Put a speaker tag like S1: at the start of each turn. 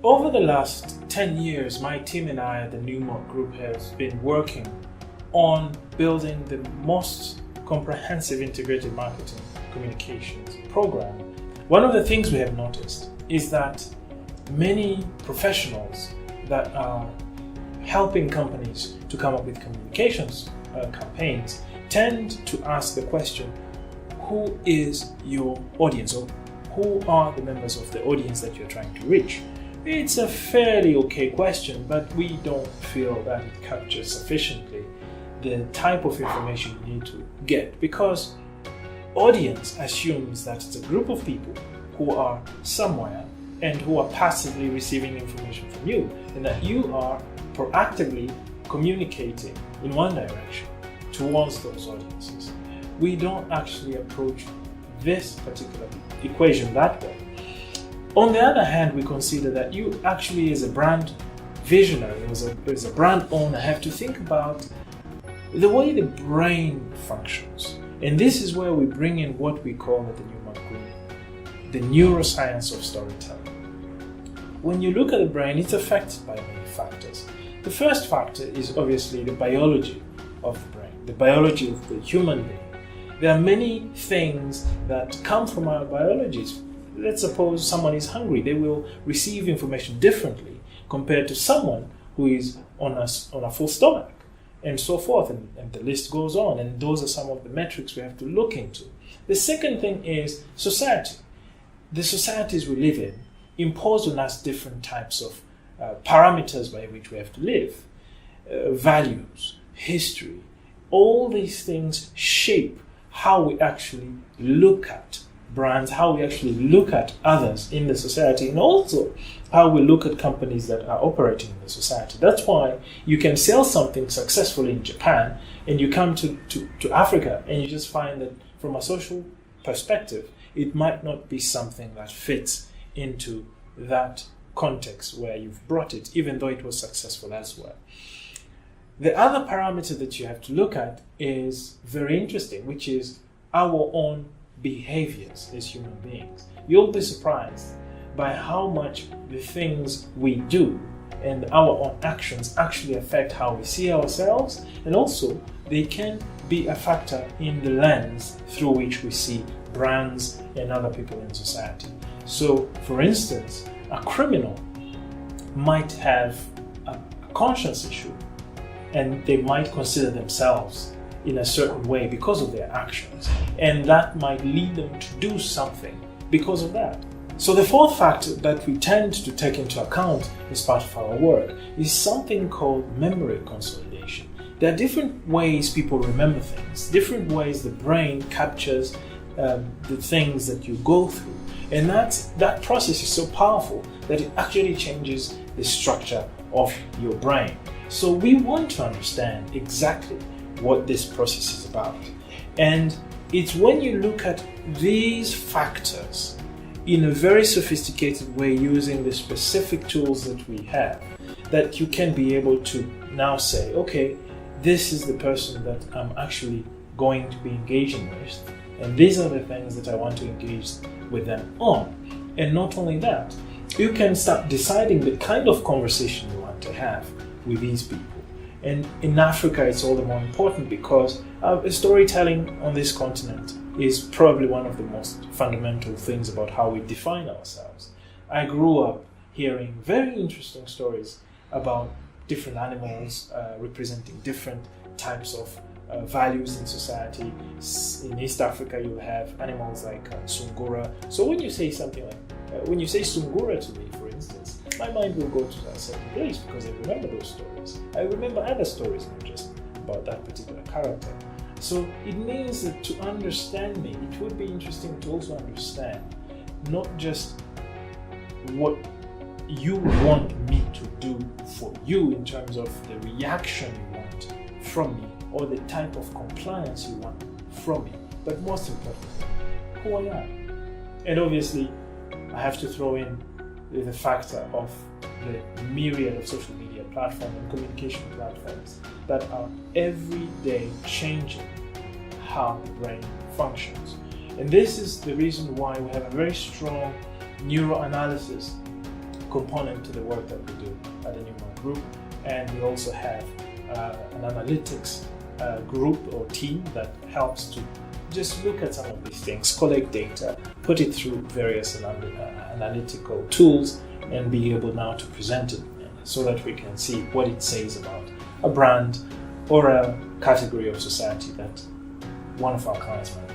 S1: Over the last 10 years, my team and I at the Newmark Group has been working on building the most comprehensive integrated marketing communications program. One of the things we have noticed is that many professionals that are helping companies to come up with communications campaigns tend to ask the question, who is your audience, or who are the members of the audience that you're trying to reach? It's a fairly okay question, but we don't feel that it captures sufficiently the type of information you need to get, because audience assumes that it's a group of people who are somewhere and who are passively receiving information from you, and that you are proactively communicating in one direction towards those audiences. We don't actually approach this particular equation that way. On the other hand, we consider that you actually, as a brand visionary, as a brand owner, have to think about the way the brain functions. And this is where we bring in what we call at the Newmark Group the neuroscience of storytelling. When you look at the brain, it's affected by many factors. The first factor is obviously the biology of the brain, the biology of the human being. There are many things that come from our biologies. Let's suppose someone is hungry. They will receive information differently compared to someone who is on a full stomach, and so forth, and the list goes on. And those are some of the metrics we have to look into. The second thing is society. The societies we live in impose on us different types of parameters by which we have to live. Values, history, all these things shape how we actually look at brands, how we actually look at others in the society, and also how we look at companies that are operating in the society. That's why you can sell something successfully in Japan and you come to Africa and you just find that from a social perspective, it might not be something that fits into that context where you've brought it, even though it was successful elsewhere. The other parameter that you have to look at is very interesting, which is our own behaviors as human beings. You'll be surprised by how much the things we do and our own actions actually affect how we see ourselves, and also they can be a factor in the lens through which we see brands and other people in society. So, for instance, a criminal might have a conscience issue, and they might consider themselves in a certain way because of their actions, and that might lead them to do something because of that. So the fourth factor that we tend to take into account as part of our work is something called memory consolidation. There are different ways people remember things, different ways the brain captures the things that you go through, and that process is so powerful that it actually changes the structure of your brain. So we want to understand exactly what this process is about. And it's when you look at these factors in a very sophisticated way using the specific tools that we have that you can be able to now say, okay, this is the person that I'm actually going to be engaging with, and these are the things that I want to engage with them on. And not only that, you can start deciding the kind of conversation you want to have with these people. And in Africa, it's all the more important because storytelling on this continent is probably one of the most fundamental things about how we define ourselves. I grew up hearing very interesting stories about different animals representing different types of values in society. In East Africa, you have animals like sungura. So when you say something like, when you say sungura to me, for instance, my mind will go to a certain place because I remember those stories. I remember other stories, not just about that particular character. So it means that to understand me, it would be interesting to also understand not just what you want me to do for you in terms of the reaction you want from me or the type of compliance you want from me, but most importantly, who I am. And obviously, I have to throw in the factor of the myriad of social media platforms and communication platforms that are every day changing how the brain functions. And this is the reason why we have a very strong neuroanalysis component to the work that we do at the Newmark Group. And we also have an analytics group or team that helps to just look at some of these things, collect data, put it through various analytical tools, and be able now to present it so that we can see what it says about a brand or a category of society that one of our clients might be